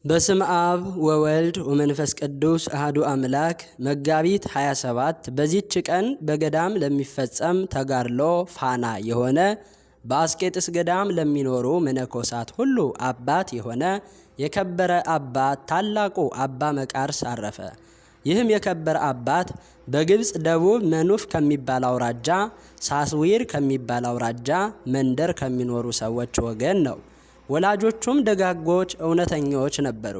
በስም አብ ወወልድ ወመንፈስ ቅዱስ አሐዱ አምላክ መጋቢት 27 በዚህች ቀን በገዳም ለሚፈጸም ተጋድሎ ፋና የሆነ በአስቄጥስ ገዳም ለሚኖሩ መነኮሳት ሁሉ አባት የሆነ የከበረ አባት ታላቁ አባ መቃርስ አረፈ። ይህም የከበረ አባት በግብጽ ደቡብ መኑፍ ከሚባል አውራጃ ሳስዊር ከሚባል አውራጃ መንደር ከሚኖሩ ሰዎች ወገን ነው። ወላጆቹም ደጋጎች እውነተኞች ነበሩ።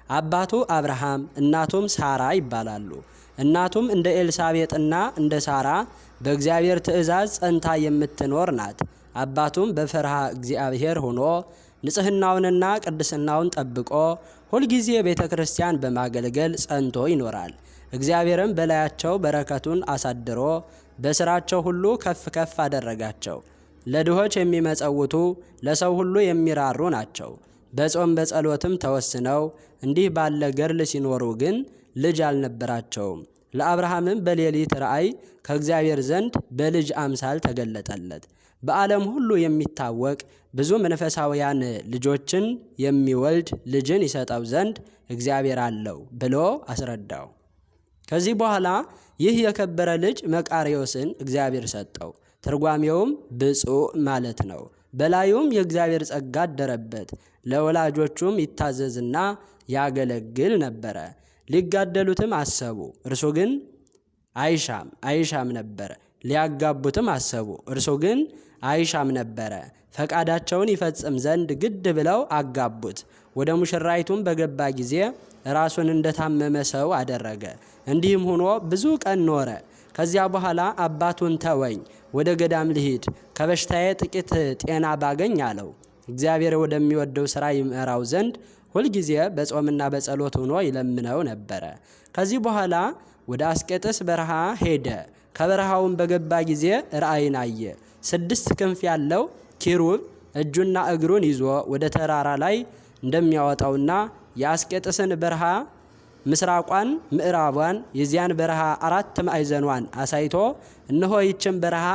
አባቱ አብርሃም እናቱም ሳራ ይባላሉ። እናቱም እንደ ኤልሳቤጥና እንደ ሳራ በእግዚአብሔር ትእዛዝ ጸንታ የምትኖር ናት። አባቱም በፈርሃ እግዚአብሔር ሆኖ ንጽሕናውንና ቅድስናውን ጠብቆ ሁልጊዜ ቤተ ክርስቲያን በማገልገል ጸንቶ ይኖራል። እግዚአብሔርም በላያቸው በረከቱን አሳድሮ በስራቸው ሁሉ ከፍ ከፍ አደረጋቸው። ለድሆች የሚመጸውቱ ለሰው ሁሉ የሚራሩ ናቸው። በጾም በጸሎትም ተወስነው እንዲህ ባለ ገድል ሲኖሩ ግን ልጅ አልነበራቸውም። ለአብርሃምም በሌሊት ራእይ ከእግዚአብሔር ዘንድ በልጅ አምሳል ተገለጠለት። በዓለም ሁሉ የሚታወቅ ብዙ መንፈሳውያን ልጆችን የሚወልድ ልጅን ይሰጠው ዘንድ እግዚአብሔር አለው ብሎ አስረዳው። ከዚህ በኋላ ይህ የከበረ ልጅ መቃርዮስን እግዚአብሔር ሰጠው። ትርጓሜውም ብፁዕ ማለት ነው። በላዩም የእግዚአብሔር ጸጋ አደረበት። ለወላጆቹም ይታዘዝና ያገለግል ነበረ። ሊጋደሉትም አሰቡ፣ እርሱ ግን አይሻም ነበረ። ሊያጋቡትም አሰቡ፣ እርሱ ግን አይሻም ነበረ። ፈቃዳቸውን ይፈጽም ዘንድ ግድ ብለው አጋቡት። ወደ ሙሽራይቱም በገባ ጊዜ ራሱን እንደታመመ ሰው አደረገ። እንዲህም ሆኖ ብዙ ቀን ኖረ። ከዚያ በኋላ አባቱን ተወኝ፣ ወደ ገዳም ልሂድ፣ ከበሽታዬ ጥቂት ጤና ባገኝ አለው። እግዚአብሔር ወደሚወደው ሥራ ይመራው ዘንድ ሁልጊዜ በጾምና በጸሎት ሆኖ ይለምነው ነበረ። ከዚህ በኋላ ወደ አስቄጥስ በረሃ ሄደ። ከበረሃውን በገባ ጊዜ ራእይን አየ። 6 ክንፍ ያለው ኪሩብ እጁና እግሩን ይዞ ወደ ተራራ ላይ እንደሚያወጣውና የአስቄጥስን በረሃ ምስራቋን ምዕራቧን የዚያን በረሃ 4 ማዕዘኗን አሳይቶ እነሆ ይችን በረሃ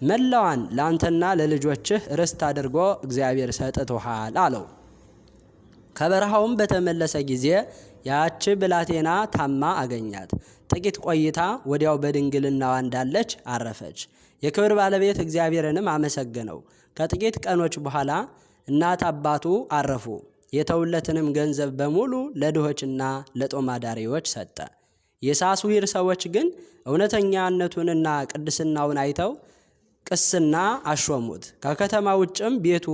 መላዋን ለአንተና ለልጆችህ ርስት አድርጎ እግዚአብሔር ሰጥቶሃል አለው። ከበረሃውም በተመለሰ ጊዜ ያች ብላቴና ታማ አገኛት። ጥቂት ቆይታ ወዲያው በድንግልናዋ እንዳለች አረፈች። የክብር ባለቤት እግዚአብሔርንም አመሰገነው። ከጥቂት ቀኖች በኋላ እናት አባቱ አረፉ። የተውለትንም ገንዘብ በሙሉ ለድሆችና ለጦም አዳሪዎች ሰጠ። የሳስዊር ሰዎች ግን እውነተኛነቱንና ቅድስናውን አይተው ቅስና አሾሙት። ከከተማ ውጭም ቤቱ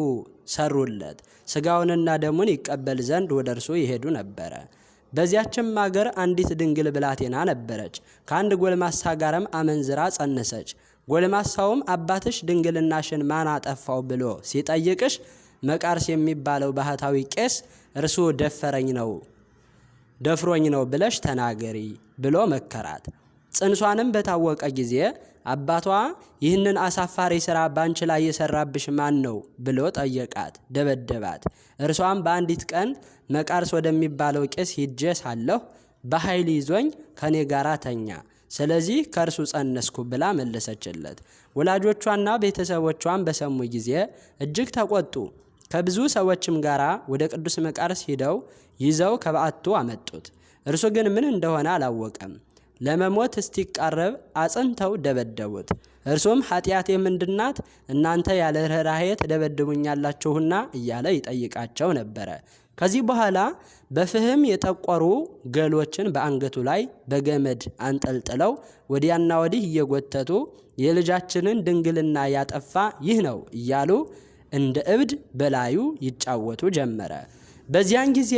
ሰሩለት። ስጋውንና ደሙን ይቀበል ዘንድ ወደ እርሱ ይሄዱ ነበረ። በዚያችም አገር አንዲት ድንግል ብላቴና ነበረች። ከአንድ ጎልማሳ ጋርም አመንዝራ ጸነሰች። ጎልማሳውም አባትሽ ድንግልናሽን ማን አጠፋው ብሎ ሲጠይቅሽ መቃርስ የሚባለው ባህታዊ ቄስ እርሱ ደፍሮኝ ነው ብለሽ ተናገሪ ብሎ መከራት። ጽንሷንም በታወቀ ጊዜ አባቷ ይህንን አሳፋሪ ሥራ ባንቺ ላይ የሰራብሽ ማን ነው ብሎ ጠየቃት፣ ደበደባት። እርሷም በአንዲት ቀን መቃርስ ወደሚባለው ቄስ ሂጄ ሳለሁ በኃይል ይዞኝ ከኔ ጋር ተኛ፣ ስለዚህ ከእርሱ ጸነስኩ ብላ መለሰችለት። ወላጆቿና ቤተሰቦቿን በሰሙ ጊዜ እጅግ ተቆጡ። ከብዙ ሰዎችም ጋር ወደ ቅዱስ መቃርስ ሂደው ይዘው ከበዓቱ አመጡት። እርሱ ግን ምን እንደሆነ አላወቀም። ለመሞት እስቲቃረብ አጽንተው ደበደቡት። እርሱም ኃጢአቴ ምንድናት? እናንተ ያለ ርኅራኄ ትደበድቡኛላችሁና እያለ ይጠይቃቸው ነበረ። ከዚህ በኋላ በፍህም የጠቆሩ ገሎችን በአንገቱ ላይ በገመድ አንጠልጥለው ወዲያና ወዲህ እየጎተቱ የልጃችንን ድንግልና ያጠፋ ይህ ነው እያሉ እንደ እብድ በላዩ ይጫወቱ ጀመረ። በዚያን ጊዜ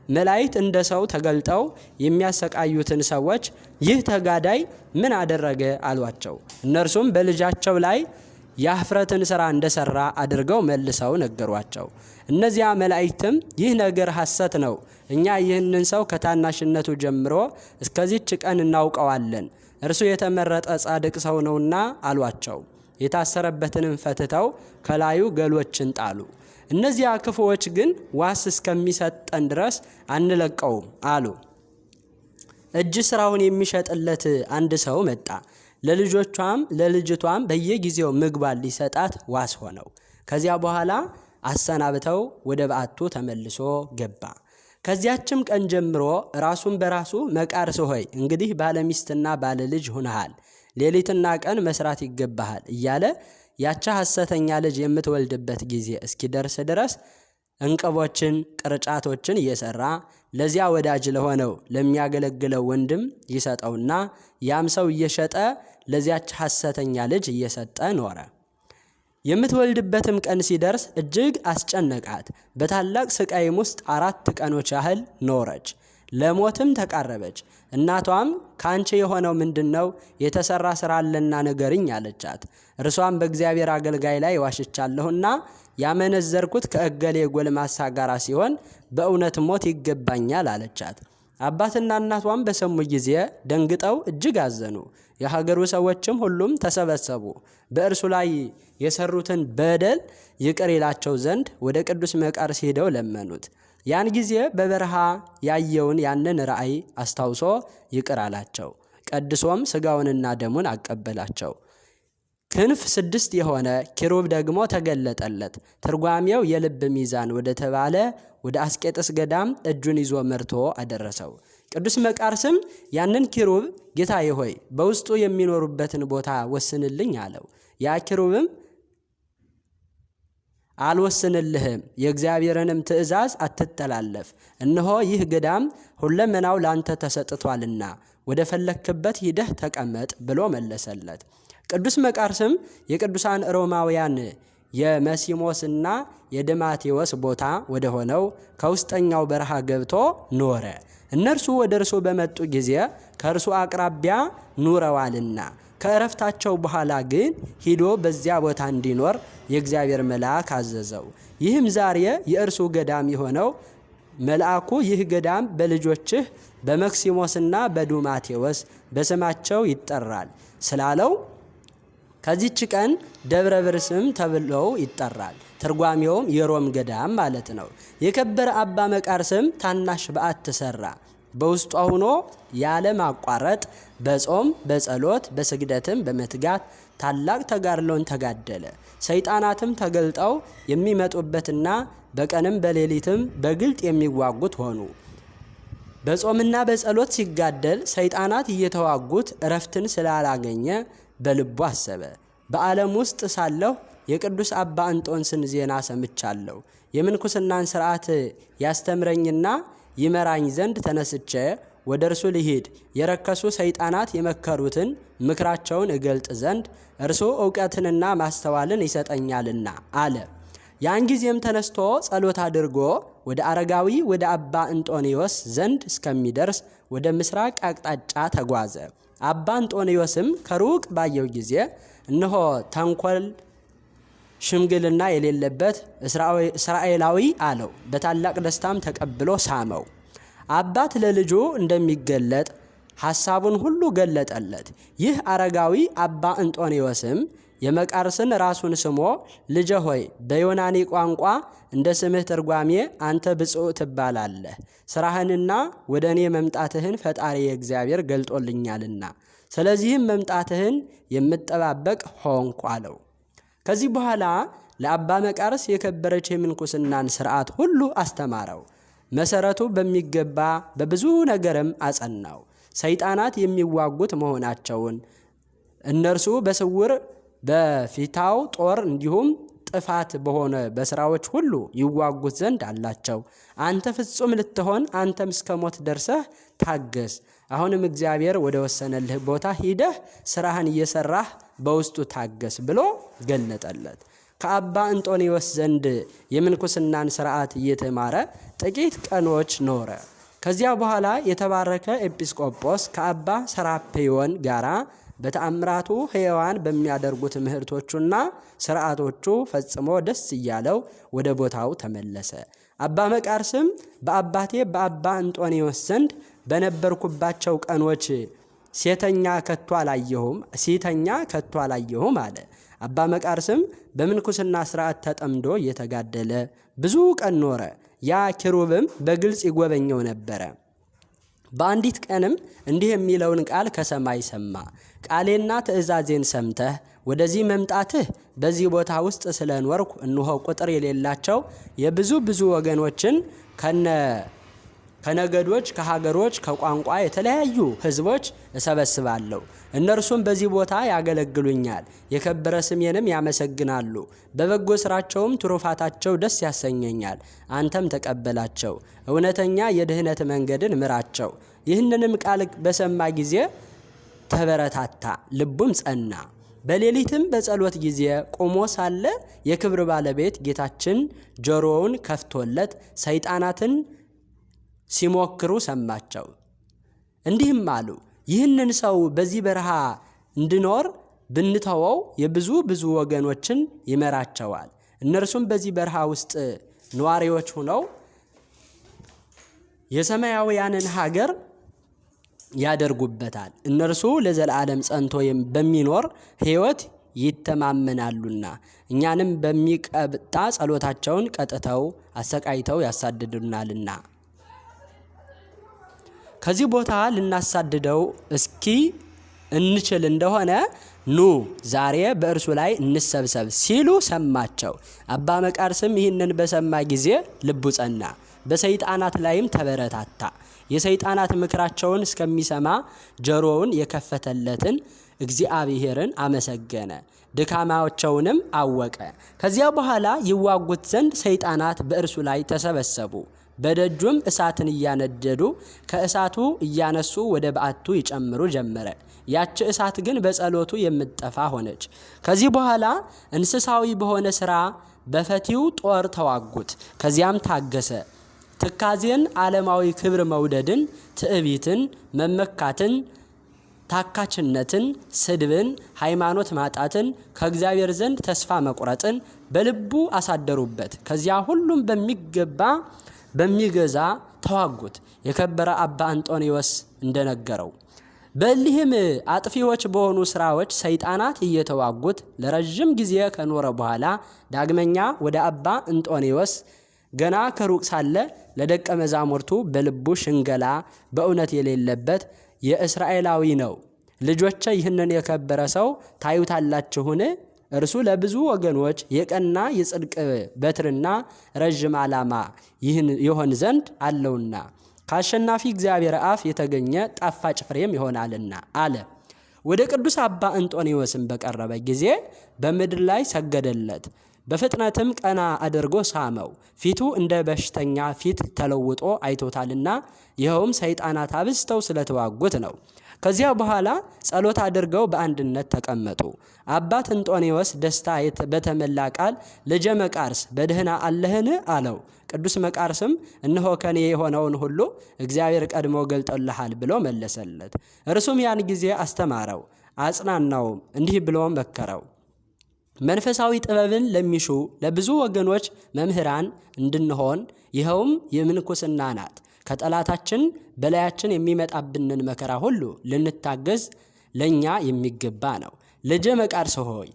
መላእክት እንደ ሰው ተገልጠው የሚያሰቃዩትን ሰዎች ይህ ተጋዳይ ምን አደረገ አሏቸው። እነርሱም በልጃቸው ላይ የኀፍረትን ሥራ እንደሰራ አድርገው መልሰው ነገሯቸው። እነዚያ መላእክትም ይህ ነገር ሐሰት ነው፣ እኛ ይህንን ሰው ከታናሽነቱ ጀምሮ እስከዚች ቀን እናውቀዋለን፣ እርሱ የተመረጠ ጻድቅ ሰው ነውና አሏቸው። የታሰረበትንም ፈትተው ከላዩ ገሎችን ጣሉ። እነዚያ ክፉዎች ግን ዋስ እስከሚሰጠን ድረስ አንለቀውም አሉ። እጅ ስራውን የሚሸጥለት አንድ ሰው መጣ። ለልጅቷም በየጊዜው ምግቧን ሊሰጣት ዋስ ሆነው። ከዚያ በኋላ አሰናብተው ወደ በዓቱ ተመልሶ ገባ። ከዚያችም ቀን ጀምሮ ራሱን በራሱ መቃርስ ሆይ እንግዲህ ባለሚስትና ባለልጅ ሆነሃል፣ ሌሊትና ቀን መስራት ይገባሃል እያለ ያቻ ሐሰተኛ ልጅ የምትወልድበት ጊዜ እስኪደርስ ድረስ እንቅቦችን ቅርጫቶችን እየሰራ ለዚያ ወዳጅ ለሆነው ለሚያገለግለው ወንድም ይሰጠውና ያም ሰው እየሸጠ ለዚያች ሐሰተኛ ልጅ እየሰጠ ኖረ። የምትወልድበትም ቀን ሲደርስ እጅግ አስጨነቃት። በታላቅ ስቃይም ውስጥ 4 ቀኖች ያህል ኖረች። ለሞትም ተቃረበች። እናቷም ካንቺ የሆነው ምንድነው? የተሰራ ሥራ አለና ንገሪኝ አለቻት። እርሷም በእግዚአብሔር አገልጋይ ላይ ዋሽቻለሁና ያመነዘርኩት ከእገሌ ጎልማሳ ጋር ሲሆን በእውነት ሞት ይገባኛል አለቻት። አባትና እናቷም በሰሙ ጊዜ ደንግጠው እጅግ አዘኑ። የሀገሩ ሰዎችም ሁሉም ተሰበሰቡ። በእርሱ ላይ የሰሩትን በደል ይቅር ይላቸው ዘንድ ወደ ቅዱስ መቃርስ ሄደው ለመኑት። ያን ጊዜ በበረሃ ያየውን ያንን ራእይ አስታውሶ ይቅር አላቸው። ቀድሶም ሥጋውንና ደሙን አቀበላቸው። ክንፍ 6 የሆነ ኪሩብ ደግሞ ተገለጠለት። ትርጓሜው የልብ ሚዛን ወደ ተባለ ወደ አስቄጥስ ገዳም እጁን ይዞ መርቶ አደረሰው። ቅዱስ መቃርስም ያንን ኪሩብ ጌታዬ ሆይ በውስጡ የሚኖሩበትን ቦታ ወስንልኝ አለው። ያ ኪሩብም አልወስንልህም፣ የእግዚአብሔርንም ትእዛዝ አትተላለፍ፣ እነሆ ይህ ገዳም ሁለመናው ላንተ ተሰጥቷልና ወደ ፈለክበት ሂደህ ተቀመጥ ብሎ መለሰለት። ቅዱስ መቃርስም የቅዱሳን ሮማውያን የመሲሞስና የድማቴዎስ ቦታ ወደ ሆነው ከውስጠኛው በረሃ ገብቶ ኖረ። እነርሱ ወደ እርሱ በመጡ ጊዜ ከእርሱ አቅራቢያ ኑረዋልና ከእረፍታቸው በኋላ ግን ሂዶ በዚያ ቦታ እንዲኖር የእግዚአብሔር መልአክ አዘዘው። ይህም ዛሬ የእርሱ ገዳም የሆነው መልአኩ ይህ ገዳም በልጆችህ በመክሲሞስና በዱማቴዎስ በስማቸው ይጠራል ስላለው ከዚች ቀን ደብረ ብርስም ተብለው ይጠራል። ትርጓሜውም የሮም ገዳም ማለት ነው። የከበረ አባ መቃርስም ታናሽ በዓት ሰራ። በውስጧ ሆኖ ያለ ማቋረጥ በጾም በጸሎት በስግደትም በመትጋት ታላቅ ተጋድሎን ተጋደለ። ሰይጣናትም ተገልጠው የሚመጡበትና በቀንም በሌሊትም በግልጥ የሚዋጉት ሆኑ። በጾምና በጸሎት ሲጋደል ሰይጣናት እየተዋጉት እረፍትን ስላላገኘ በልቡ አሰበ። በዓለም ውስጥ ሳለሁ የቅዱስ አባ እንጦንስን ዜና ሰምቻለሁ። የምንኩስናን ሥርዓት ያስተምረኝና ይመራኝ ዘንድ ተነስቼ ወደ እርሱ ልሂድ፣ የረከሱ ሰይጣናት የመከሩትን ምክራቸውን እገልጥ ዘንድ እርሱ ዕውቀትንና ማስተዋልን ይሰጠኛልና አለ። ያን ጊዜም ተነስቶ ጸሎት አድርጎ ወደ አረጋዊ ወደ አባ እንጦንዮስ ዘንድ እስከሚደርስ ወደ ምስራቅ አቅጣጫ ተጓዘ። አባ እንጦንዮስም ከሩቅ ባየው ጊዜ እነሆ ተንኮል ሽምግልና የሌለበት እስራኤላዊ አለው። በታላቅ ደስታም ተቀብሎ ሳመው። አባት ለልጁ እንደሚገለጥ ሐሳቡን ሁሉ ገለጠለት። ይህ አረጋዊ አባ እንጦንዮስም የመቃርስን ራሱን ስሞ ልጄ ሆይ በዮናኒ ቋንቋ እንደ ስምህ ትርጓሜ አንተ ብፁዕ ትባላለህ፣ ሥራህንና ወደ እኔ መምጣትህን ፈጣሪ እግዚአብሔር ገልጦልኛልና ስለዚህም መምጣትህን የምጠባበቅ ሆንኩ አለው። ከዚህ በኋላ ለአባ መቃርስ የከበረች የምንኩስናን ሥርዓት ሁሉ አስተማረው። መሰረቱ በሚገባ በብዙ ነገርም አጸናው። ሰይጣናት የሚዋጉት መሆናቸውን እነርሱ በስውር በፊታው ጦር እንዲሁም ጥፋት በሆነ በስራዎች ሁሉ ይዋጉት ዘንድ አላቸው። አንተ ፍጹም ልትሆን አንተም እስከ ሞት ደርሰህ ታገስ። አሁንም እግዚአብሔር ወደ ወሰነልህ ቦታ ሂደህ ስራህን እየሰራህ በውስጡ ታገስ ብሎ ገለጠለት። ከአባ እንጦንዮስ ዘንድ የምንኩስናን ሥርዓት እየተማረ ጥቂት ቀኖች ኖረ። ከዚያ በኋላ የተባረከ ኤጲስቆጶስ ከአባ ሰራፕዮን ጋራ በተአምራቱ ሕያዋን በሚያደርጉ ትምህርቶቹና ሥርዓቶቹ ፈጽሞ ደስ እያለው ወደ ቦታው ተመለሰ። አባ መቃርስም በአባቴ በአባ እንጦንዮስ ዘንድ በነበርኩባቸው ቀኖች ሲተኛ ከቶ አላየሁም አለ። አባ መቃርስም በምንኩስና ሥርዓት ተጠምዶ እየተጋደለ ብዙ ቀን ኖረ። ያ ኪሩብም በግልጽ ይጎበኘው ነበረ። በአንዲት ቀንም እንዲህ የሚለውን ቃል ከሰማይ ሰማ። ቃሌና ትእዛዜን ሰምተህ ወደዚህ መምጣትህ በዚህ ቦታ ውስጥ ስለኖርኩ እነሆ ቁጥር የሌላቸው የብዙ ወገኖችን ከነ ከነገዶች፣ ከሀገሮች፣ ከቋንቋ የተለያዩ ሕዝቦች እሰበስባለሁ። እነርሱም በዚህ ቦታ ያገለግሉኛል፣ የከበረ ስሜንም ያመሰግናሉ። በበጎ ስራቸውም ትሩፋታቸው ደስ ያሰኘኛል። አንተም ተቀበላቸው፣ እውነተኛ የድህነት መንገድን ምራቸው። ይህንንም ቃል በሰማ ጊዜ ተበረታታ፣ ልቡም ጸና። በሌሊትም በጸሎት ጊዜ ቆሞ ሳለ የክብር ባለቤት ጌታችን ጆሮውን ከፍቶለት ሰይጣናትን ሲሞክሩ ሰማቸው። እንዲህም አሉ፣ ይህንን ሰው በዚህ በረሃ እንዲኖር ብንተወው ብዙ ወገኖችን ይመራቸዋል። እነርሱም በዚህ በረሃ ውስጥ ነዋሪዎች ሆነው የሰማያውያንን ሀገር ያደርጉበታል። እነርሱ ለዘላለም ጸንቶ በሚኖር ሕይወት ይተማመናሉና እኛንም በሚቀጣ ጸሎታቸውን ቀጥተው አሰቃይተው ያሳድዱናልና ከዚህ ቦታ ልናሳድደው እስኪ እንችል እንደሆነ ኑ ዛሬ በእርሱ ላይ እንሰብሰብ ሲሉ ሰማቸው። አባ መቃርስም ይህንን በሰማ ጊዜ ልቡ ጸና፣ በሰይጣናት ላይም ተበረታታ። የሰይጣናት ምክራቸውን እስከሚሰማ ጆሮውን የከፈተለትን እግዚአብሔርን አመሰገነ፣ ድካማቸውንም አወቀ። ከዚያ በኋላ ይዋጉት ዘንድ ሰይጣናት በእርሱ ላይ ተሰበሰቡ። በደጁም እሳትን እያነደዱ ከእሳቱ እያነሱ ወደ በዓቱ ይጨምሩ ጀመረ። ያች እሳት ግን በጸሎቱ የምትጠፋ ሆነች። ከዚህ በኋላ እንስሳዊ በሆነ ሥራ በፈቲው ጦር ተዋጉት። ከዚያም ታገሰ። ትካዜን፣ ዓለማዊ ክብር መውደድን፣ ትዕቢትን፣ መመካትን፣ ታካችነትን፣ ስድብን፣ ሃይማኖት ማጣትን፣ ከእግዚአብሔር ዘንድ ተስፋ መቁረጥን በልቡ አሳደሩበት። ከዚያ ሁሉም በሚገዛ ተዋጉት፣ የከበረ አባ አንጦንዮስ እንደነገረው። በእሊህም አጥፊዎች በሆኑ ስራዎች ሰይጣናት እየተዋጉት ለረጅም ጊዜ ከኖረ በኋላ ዳግመኛ ወደ አባ አንጦንዮስ ገና ከሩቅ ሳለ ለደቀ መዛሙርቱ በልቡ ሽንገላ በእውነት የሌለበት የእስራኤላዊ ነው፣ ልጆቼ ይህንን የከበረ ሰው ታዩታላችሁን? እርሱ ለብዙ ወገኖች የቀና የጽድቅ በትርና ረዥም ዓላማ ይሆን ዘንድ አለውና ከአሸናፊ እግዚአብሔር አፍ የተገኘ ጣፋጭ ፍሬም ይሆናልና አለ። ወደ ቅዱስ አባ አንጦንዮስም በቀረበ ጊዜ በምድር ላይ ሰገደለት። በፍጥነትም ቀና አድርጎ ሳመው። ፊቱ እንደ በሽተኛ ፊት ተለውጦ አይቶታልና ይኸውም ሰይጣናት አብዝተው ስለተዋጉት ነው። ከዚያ በኋላ ጸሎት አድርገው በአንድነት ተቀመጡ። አባት አንጦንዮስ ደስታ በተመላ ቃል ልጄ መቃርስ በደህና አለህን? አለው። ቅዱስ መቃርስም እነሆ ከኔ የሆነውን ሁሉ እግዚአብሔር ቀድሞ ገልጦልሃል ብሎ መለሰለት። እርሱም ያን ጊዜ አስተማረው፣ አጽናናውም፣ እንዲህ ብሎ መከረው። መንፈሳዊ ጥበብን ለሚሹ ለብዙ ወገኖች መምህራን እንድንሆን ይኸውም የምንኩስና ናት። ከጠላታችን በላያችን የሚመጣብንን መከራ ሁሉ ልንታገዝ ለኛ የሚገባ ነው። ልጄ መቃርስ ሆይ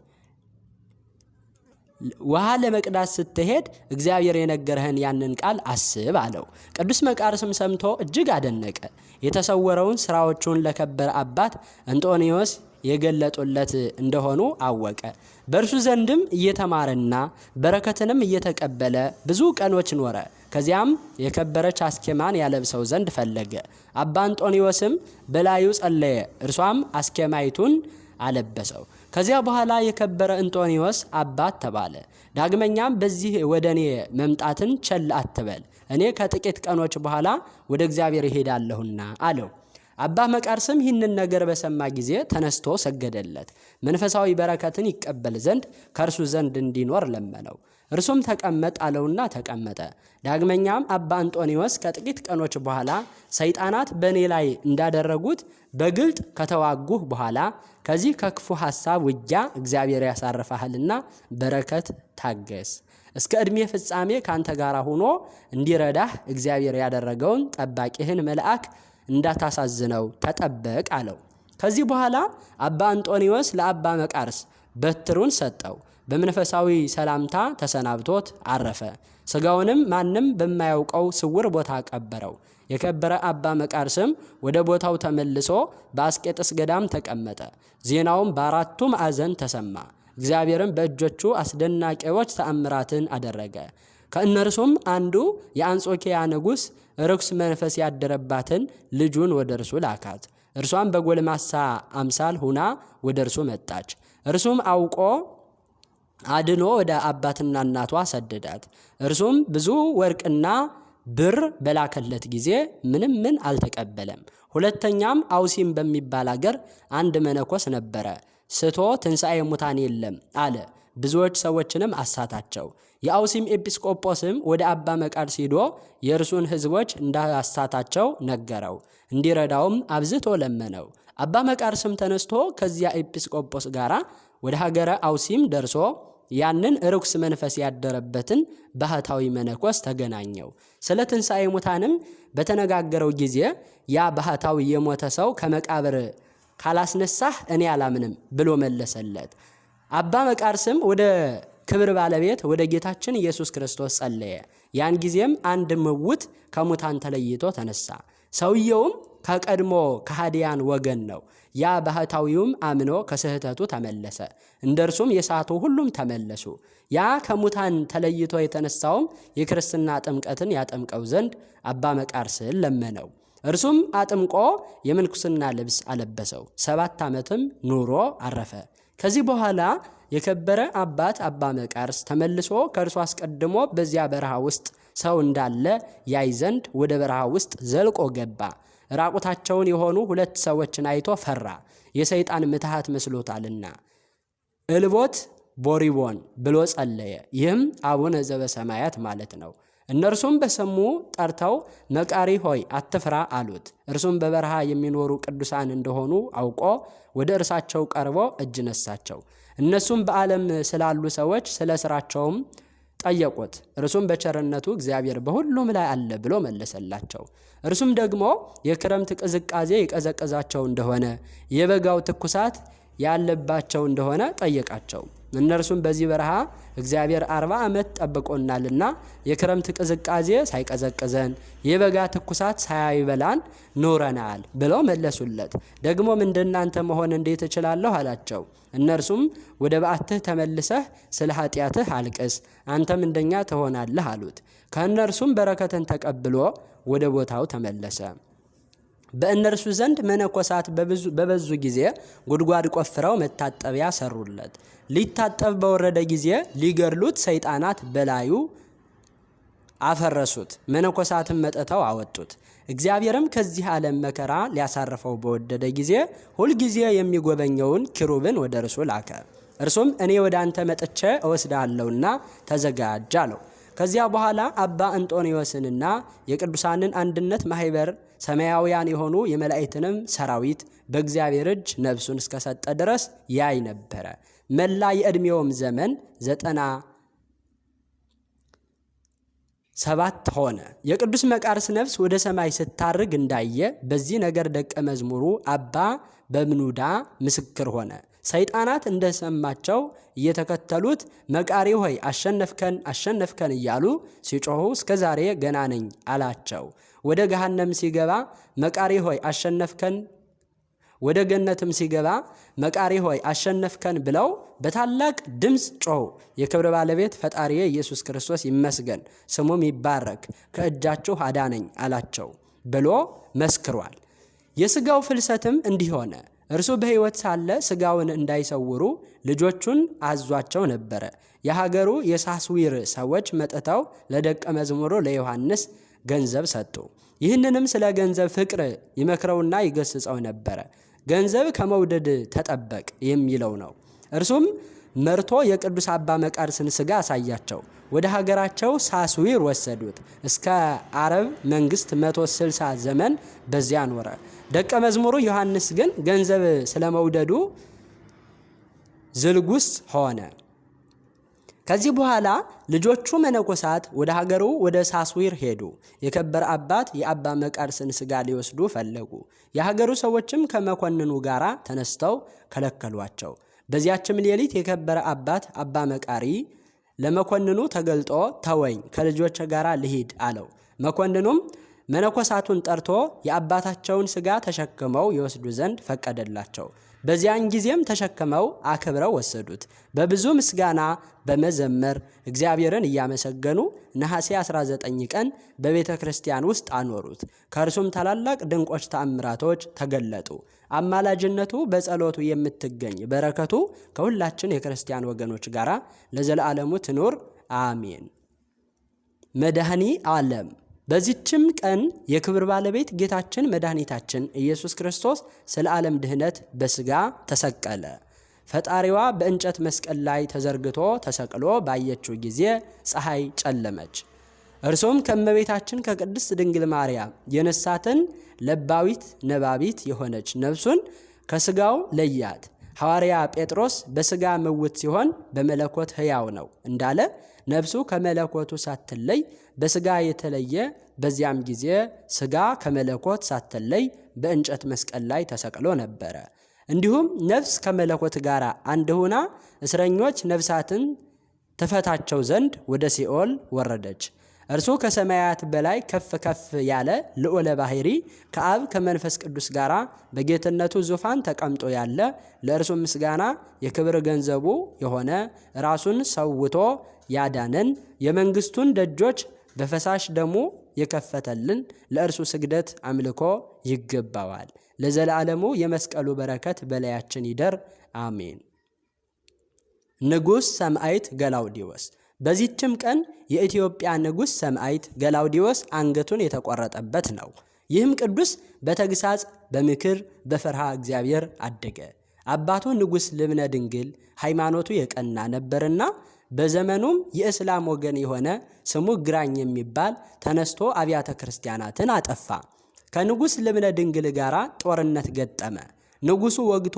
ውሃ ለመቅዳት ስትሄድ እግዚአብሔር የነገረህን ያንን ቃል አስብ አለው። ቅዱስ መቃርስም ሰምቶ እጅግ አደነቀ። የተሰወረውን ስራዎቹን ለከበረ አባት አንጦንዮስ የገለጡለት እንደሆኑ አወቀ። በእርሱ ዘንድም እየተማረና በረከትንም እየተቀበለ ብዙ ቀኖች ኖረ። ከዚያም የከበረች አስኬማን ያለብሰው ዘንድ ፈለገ። አባ አንጦንዮስም በላዩ ጸለየ፣ እርሷም አስኬማይቱን አለበሰው። ከዚያ በኋላ የከበረ አንጦንዮስ አባት ተባለ። ዳግመኛም በዚህ ወደ እኔ መምጣትን ቸል አትበል፣ እኔ ከጥቂት ቀኖች በኋላ ወደ እግዚአብሔር እሄዳለሁና አለው። አባ መቃርስም ይህንን ነገር በሰማ ጊዜ ተነስቶ ሰገደለት። መንፈሳዊ በረከትን ይቀበል ዘንድ ከእርሱ ዘንድ እንዲኖር ለመነው። እርሱም ተቀመጥ አለውና ተቀመጠ። ዳግመኛም አባ አንጦንዮስ ከጥቂት ቀኖች በኋላ ሰይጣናት በእኔ ላይ እንዳደረጉት በግልጥ ከተዋጉህ በኋላ ከዚህ ከክፉ ሐሳብ ውጊያ እግዚአብሔር ያሳርፋልና በረከት ታገስ። እስከ ዕድሜ ፍጻሜ ካንተ ጋር ሆኖ እንዲረዳህ እግዚአብሔር ያደረገውን ጠባቂህን መልአክ እንዳታሳዝነው ተጠበቅ አለው። ከዚህ በኋላ አባ አንጦንዮስ ለአባ መቃርስ በትሩን ሰጠው። በመንፈሳዊ ሰላምታ ተሰናብቶት አረፈ። ስጋውንም ማንም በማያውቀው ስውር ቦታ ቀበረው። የከበረ አባ መቃርስም ወደ ቦታው ተመልሶ በአስቄጥስ ገዳም ተቀመጠ። ዜናውም በአራቱ ማዕዘን ተሰማ። እግዚአብሔርም በእጆቹ አስደናቂዎች ተአምራትን አደረገ። ከእነርሱም አንዱ የአንጾኪያ ንጉሥ ርኩስ መንፈስ ያደረባትን ልጁን ወደ እርሱ ላካት። እርሷም በጎልማሳ አምሳል ሁና ወደ እርሱ መጣች። እርሱም አውቆ አድኖ ወደ አባትና እናቷ ሰደዳት። እርሱም ብዙ ወርቅና ብር በላከለት ጊዜ ምን አልተቀበለም። ሁለተኛም አውሲም በሚባል አገር አንድ መነኮስ ነበረ። ስቶ ትንሣኤ ሙታን የለም አለ። ብዙዎች ሰዎችንም አሳታቸው። የአውሲም ኤጲስቆጶስም ወደ አባ መቃርስ ሄዶ የእርሱን ሕዝቦች እንዳሳታቸው ነገረው። እንዲረዳውም አብዝቶ ለመነው። አባ መቃርስም ተነስቶ ከዚያ ኤጲስቆጶስ ጋር ወደ ሀገረ አውሲም ደርሶ ያንን ርኩስ መንፈስ ያደረበትን ባህታዊ መነኮስ ተገናኘው። ስለ ትንሣኤ ሙታንም በተነጋገረው ጊዜ ያ ባህታዊ የሞተ ሰው ከመቃብር ካላስነሳህ እኔ አላምንም ብሎ መለሰለት። አባ መቃርስም ወደ ክብር ባለቤት ወደ ጌታችን ኢየሱስ ክርስቶስ ጸለየ። ያን ጊዜም አንድ ምውት ከሙታን ተለይቶ ተነሳ። ሰውየውም ከቀድሞ ከሃዲያን ወገን ነው። ያ ባህታዊውም አምኖ ከስህተቱ ተመለሰ። እንደርሱም የሳቱ ሁሉም ተመለሱ። ያ ከሙታን ተለይቶ የተነሳውም የክርስትና ጥምቀትን ያጠምቀው ዘንድ አባ መቃርስን ለመነው። እርሱም አጥምቆ የምንኩስና ልብስ አለበሰው። 7 ዓመትም ኑሮ አረፈ። ከዚህ በኋላ የከበረ አባት አባ መቃርስ ተመልሶ ከእርሱ አስቀድሞ በዚያ በረሃ ውስጥ ሰው እንዳለ ያይ ዘንድ ወደ በረሃ ውስጥ ዘልቆ ገባ። ራቁታቸውን የሆኑ 2 ሰዎችን አይቶ ፈራ፣ የሰይጣን ምትሃት መስሎታልና። እልቦት ቦሪቦን ብሎ ጸለየ። ይህም አቡነ ዘበሰማያት ማለት ነው። እነርሱም በሰሙ ጠርተው መቃሪ ሆይ አትፍራ አሉት። እርሱም በበረሃ የሚኖሩ ቅዱሳን እንደሆኑ አውቆ ወደ እርሳቸው ቀርቦ እጅ ነሳቸው። እነሱም በዓለም ስላሉ ሰዎች ስለ ስራቸውም ጠየቁት። እርሱም በቸርነቱ እግዚአብሔር በሁሉም ላይ አለ ብሎ መለሰላቸው። እርሱም ደግሞ የክረምት ቅዝቃዜ የቀዘቀዛቸው እንደሆነ የበጋው ትኩሳት ያለባቸው እንደሆነ ጠየቃቸው። እነርሱም በዚህ በረሃ እግዚአብሔር 40 ዓመት ጠብቆናልና የክረምት ቅዝቃዜ ሳይቀዘቅዘን የበጋ ትኩሳት ሳይበላን ኖረናል ብለው መለሱለት። ደግሞም እንደናንተ መሆን እንዴት እችላለሁ አላቸው። እነርሱም ወደ በዓትህ ተመልሰህ ስለ ኃጢአትህ አልቅስ፣ አንተም እንደኛ ትሆናለህ አሉት። ከእነርሱም በረከትን ተቀብሎ ወደ ቦታው ተመለሰ። በእነርሱ ዘንድ መነኮሳት በበዙ ጊዜ ጉድጓድ ቆፍረው መታጠቢያ ሰሩለት። ሊታጠብ በወረደ ጊዜ ሊገድሉት ሰይጣናት በላዩ አፈረሱት። መነኮሳትም መጥተው አወጡት። እግዚአብሔርም ከዚህ ዓለም መከራ ሊያሳርፈው በወደደ ጊዜ ሁልጊዜ የሚጎበኘውን ኪሩብን ወደ እርሱ ላከ። እርሱም እኔ ወደ አንተ መጥቼ እወስድሃለሁና ተዘጋጅ አለው። ከዚያ በኋላ አባ እንጦንዮስንና የቅዱሳንን አንድነት ማህበር ሰማያውያን የሆኑ የመላእክትንም ሰራዊት በእግዚአብሔር እጅ ነፍሱን እስከሰጠ ድረስ ያይ ነበረ። መላ የዕድሜውም ዘመን 97 ሆነ። የቅዱስ መቃርስ ነፍስ ወደ ሰማይ ስታርግ እንዳየ በዚህ ነገር ደቀ መዝሙሩ አባ በምኑዳ ምስክር ሆነ። ሰይጣናት እንደሰማቸው እየተከተሉት መቃሪ ሆይ አሸነፍከን አሸነፍከን እያሉ ሲጮሁ እስከ ዛሬ ገና ነኝ አላቸው። ወደ ገሃነም ሲገባ መቃሪ ሆይ አሸነፍከን፣ ወደ ገነትም ሲገባ መቃሪ ሆይ አሸነፍከን ብለው በታላቅ ድምፅ ጮሁ። የክብር ባለቤት ፈጣሪ ኢየሱስ ክርስቶስ ይመስገን፣ ስሙም ይባረክ፣ ከእጃችሁ አዳነኝ አላቸው ብሎ መስክሯል። የሥጋው ፍልሰትም እንዲህ ሆነ። እርሱ በሕይወት ሳለ ሥጋውን እንዳይሰውሩ ልጆቹን አዟቸው ነበረ። የሀገሩ የሳስዊር ሰዎች መጥተው ለደቀ መዝሙሩ ለዮሐንስ ገንዘብ ሰጡ። ይህንንም ስለ ገንዘብ ፍቅር ይመክረውና ይገስጸው ነበረ። ገንዘብ ከመውደድ ተጠበቅ የሚለው ነው። እርሱም መርቶ የቅዱስ አባ መቃርስን ሥጋ አሳያቸው። ወደ ሀገራቸው ሳስዊር ወሰዱት። እስከ አረብ መንግስት 160 ዘመን በዚያ ኖረ። ደቀ መዝሙሩ ዮሐንስ ግን ገንዘብ ስለመውደዱ ዝልጉስ ሆነ። ከዚህ በኋላ ልጆቹ መነኮሳት ወደ ሀገሩ ወደ ሳስዊር ሄዱ። የከበረ አባት የአባ መቃርስን ሥጋ ሊወስዱ ፈለጉ። የሀገሩ ሰዎችም ከመኮንኑ ጋር ተነስተው ከለከሏቸው። በዚያችም ሌሊት የከበረ አባት አባ መቃሪ ለመኮንኑ ተገልጦ ተወኝ፣ ከልጆች ጋር ልሂድ አለው። መኮንኑም መነኮሳቱን ጠርቶ የአባታቸውን ሥጋ ተሸክመው ይወስዱ ዘንድ ፈቀደላቸው። በዚያን ጊዜም ተሸክመው አክብረው ወሰዱት። በብዙ ምስጋና በመዘመር እግዚአብሔርን እያመሰገኑ ነሐሴ 19 ቀን በቤተ ክርስቲያን ውስጥ አኖሩት። ከእርሱም ታላላቅ ድንቆች ተአምራቶች ተገለጡ። አማላጅነቱ በጸሎቱ የምትገኝ በረከቱ ከሁላችን የክርስቲያን ወገኖች ጋር ለዘላለሙ ትኑር አሜን። መድኃኒ ዓለም። በዚህችም ቀን የክብር ባለቤት ጌታችን መድኃኒታችን ኢየሱስ ክርስቶስ ስለ ዓለም ድህነት በሥጋ ተሰቀለ። ፈጣሪዋ በእንጨት መስቀል ላይ ተዘርግቶ ተሰቅሎ ባየችው ጊዜ ፀሐይ ጨለመች። እርሱም ከእመቤታችን ከቅድስት ድንግል ማርያም የነሳትን ለባዊት ነባቢት የሆነች ነፍሱን ከሥጋው ለያት። ሐዋርያ ጴጥሮስ በሥጋ ምውት ሲሆን በመለኮት ሕያው ነው እንዳለ ነፍሱ ከመለኮቱ ሳትለይ በሥጋ የተለየ፣ በዚያም ጊዜ ሥጋ ከመለኮት ሳትለይ በእንጨት መስቀል ላይ ተሰቅሎ ነበረ። እንዲሁም ነፍስ ከመለኮት ጋር አንድ ሆና እስረኞች ነፍሳትን ተፈታቸው ዘንድ ወደ ሲኦል ወረደች። እርሱ ከሰማያት በላይ ከፍ ከፍ ያለ ልዑለ ባሕሪ ከአብ ከመንፈስ ቅዱስ ጋር በጌትነቱ ዙፋን ተቀምጦ ያለ ለእርሱ ምስጋና የክብር ገንዘቡ የሆነ ራሱን ሰውቶ ያዳነን የመንግስቱን ደጆች በፈሳሽ ደሙ የከፈተልን ለእርሱ ስግደት አምልኮ ይገባዋል። ለዘላለሙ የመስቀሉ በረከት በላያችን ይደር አሜን። ንጉሥ ሰማዕት ገላውዲዮስ። በዚህችም ቀን የኢትዮጵያ ንጉሥ ሰማዕት ገላውዲዮስ አንገቱን የተቆረጠበት ነው። ይህም ቅዱስ በተግሳጽ በምክር በፍርሃ እግዚአብሔር አደገ። አባቱ ንጉሥ ልብነ ድንግል ሃይማኖቱ የቀና ነበርና በዘመኑም የእስላም ወገን የሆነ ስሙ ግራኝ የሚባል ተነስቶ አብያተ ክርስቲያናትን አጠፋ። ከንጉሥ ልብነ ድንግል ጋር ጦርነት ገጠመ። ንጉሡ ወግቶ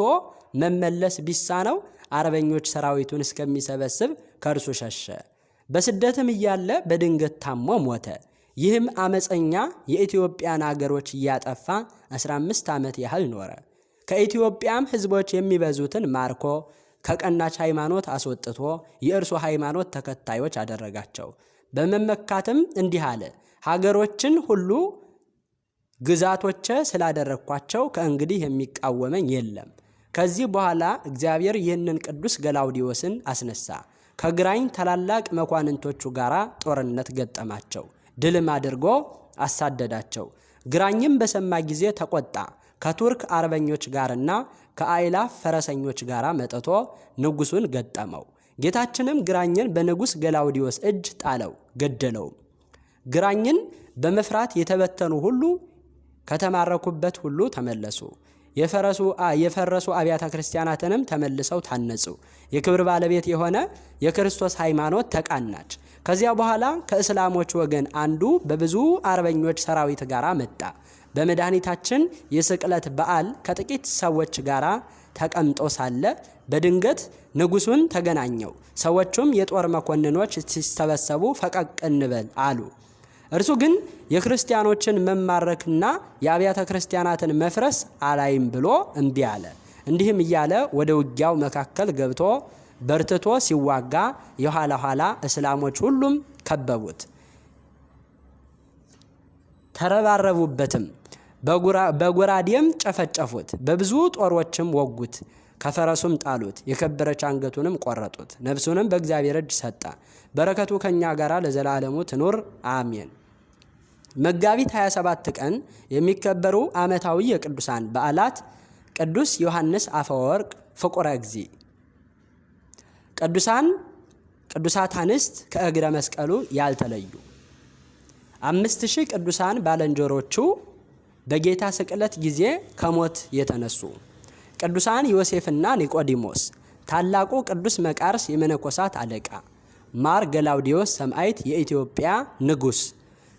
መመለስ ቢሳነው አርበኞች ሰራዊቱን እስከሚሰበስብ ከእርሱ ሸሸ። በስደትም እያለ በድንገት ታሞ ሞተ። ይህም አመፀኛ የኢትዮጵያን አገሮች እያጠፋ 15 ዓመት ያህል ኖረ። ከኢትዮጵያም ሕዝቦች የሚበዙትን ማርኮ ከቀናች ሃይማኖት አስወጥቶ የእርሱ ሃይማኖት ተከታዮች አደረጋቸው። በመመካትም እንዲህ አለ፣ ሀገሮችን ሁሉ ግዛቶቼ ስላደረግኳቸው ከእንግዲህ የሚቃወመኝ የለም። ከዚህ በኋላ እግዚአብሔር ይህንን ቅዱስ ገላውዲዮስን አስነሳ። ከግራኝ ታላላቅ መኳንንቶቹ ጋር ጦርነት ገጠማቸው። ድልም አድርጎ አሳደዳቸው። ግራኝም በሰማ ጊዜ ተቆጣ። ከቱርክ አርበኞች ጋርና ከአይላፍ ፈረሰኞች ጋር መጥቶ ንጉሱን ገጠመው። ጌታችንም ግራኝን በንጉሥ ገላውዲዮስ እጅ ጣለው፣ ገደለው። ግራኝን በመፍራት የተበተኑ ሁሉ ከተማረኩበት ሁሉ ተመለሱ። የፈረሱ አብያተ ክርስቲያናትንም ተመልሰው ታነጹ። የክብር ባለቤት የሆነ የክርስቶስ ሃይማኖት ተቃናች። ከዚያ በኋላ ከእስላሞች ወገን አንዱ በብዙ አርበኞች ሰራዊት ጋር መጣ። በመድኃኒታችን የስቅለት በዓል ከጥቂት ሰዎች ጋር ተቀምጦ ሳለ በድንገት ንጉሱን ተገናኘው። ሰዎቹም የጦር መኮንኖች ሲሰበሰቡ ፈቀቅ እንበል አሉ። እርሱ ግን የክርስቲያኖችን መማረክና የአብያተ ክርስቲያናትን መፍረስ አላይም ብሎ እምቢ አለ። እንዲህም እያለ ወደ ውጊያው መካከል ገብቶ በርትቶ ሲዋጋ የኋላ ኋላ እስላሞች ሁሉም ከበቡት፣ ተረባረቡበትም፣ በጎራዴም ጨፈጨፉት፣ በብዙ ጦሮችም ወጉት፣ ከፈረሱም ጣሉት፣ የከበረች አንገቱንም ቆረጡት። ነፍሱንም በእግዚአብሔር እጅ ሰጠ። በረከቱ ከኛ ጋር ለዘላለሙ ትኑር አሜን። መጋቢት 27 ቀን የሚከበሩ ዓመታዊ የቅዱሳን በዓላት ቅዱስ ዮሐንስ አፈወርቅ ፍቁረ እግዚእ። ቅዱሳት አንስት ከእግረ መስቀሉ ያልተለዩ 5000 ቅዱሳን ባለንጀሮቹ በጌታ ስቅለት ጊዜ ከሞት የተነሱ ቅዱሳን ዮሴፍና ኒቆዲሞስ፣ ታላቁ ቅዱስ መቃርስ የመነኮሳት አለቃ፣ ማር ገላውዲዮስ ሰማዕት የኢትዮጵያ ንጉሥ፣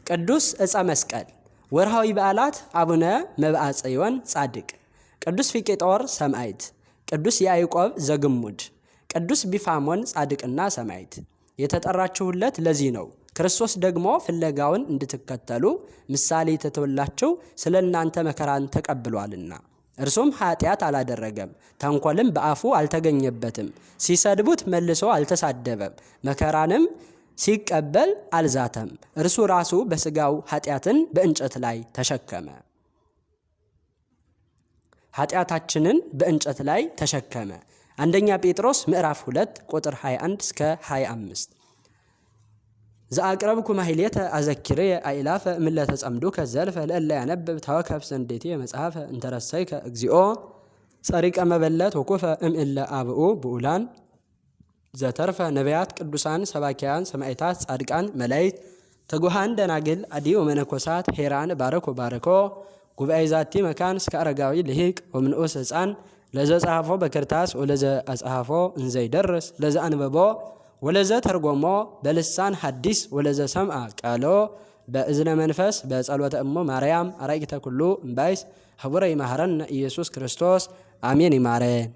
ቅዱስ ዕፀ መስቀል። ወርሃዊ በዓላት አቡነ መብዓ ጽዮን ጻድቅ፣ ቅዱስ ፊቄጦር ሰማዕት፣ ቅዱስ ያዕቆብ ዘግሙድ፣ ቅዱስ ቢፋሞን ጻድቅና ሰማዕት። የተጠራችሁለት ለዚህ ነው። ክርስቶስ ደግሞ ፍለጋውን እንድትከተሉ ምሳሌ ተተወላችሁ ስለ እናንተ መከራን ተቀብሏልና። እርሱም ኃጢአት አላደረገም፣ ተንኮልም በአፉ አልተገኘበትም። ሲሰድቡት መልሶ አልተሳደበም፣ መከራንም ሲቀበል አልዛተም። እርሱ ራሱ በሥጋው ኃጢአትን በእንጨት ላይ ተሸከመ። ኃጢአታችንን በእንጨት ላይ ተሸከመ። አንደኛ ጴጥሮስ ምዕራፍ 2 ቁጥር 21 እስከ 25። ዘአቅረብኩ ማሕሌተ አዘኪርየ አእላፈ እምለተ ጸምዱከ ዘልፈ ለእለ ያነብብ ተወከፍ ዘንዴቴ መጽሐፈ እንተረሰይከ እግዚኦ ጸሪቀ መበለት ወኩፈ እምእለ አብኡ ብኡላን ዘተርፈ ነቢያት ቅዱሳን ሰባኪያን ሰማዕታት ጻድቃን መላእክት ትጉሃን ደናግል አዲዮ መነኮሳት ሄራን ባረኮ ባረኮ ጉባኤ ዛቲ መካን እስከ አረጋዊ ልሂቅ ወምንዑስ ሕፃን ለዘ ጸሐፎ በክርታስ ወለዘ አጽሐፎ እንዘይደርስ ለዘ አንበቦ ወለዘ ተርጎሞ በልሳን ሐዲስ ወለዘ ሰምዐ ቃሎ በእዝነ መንፈስ በጸሎተ እሞ ማርያም አራቂተ ኩሉ እምባይስ ህቡረ ይማረን ኢየሱስ ክርስቶስ አሜን። ይማረን።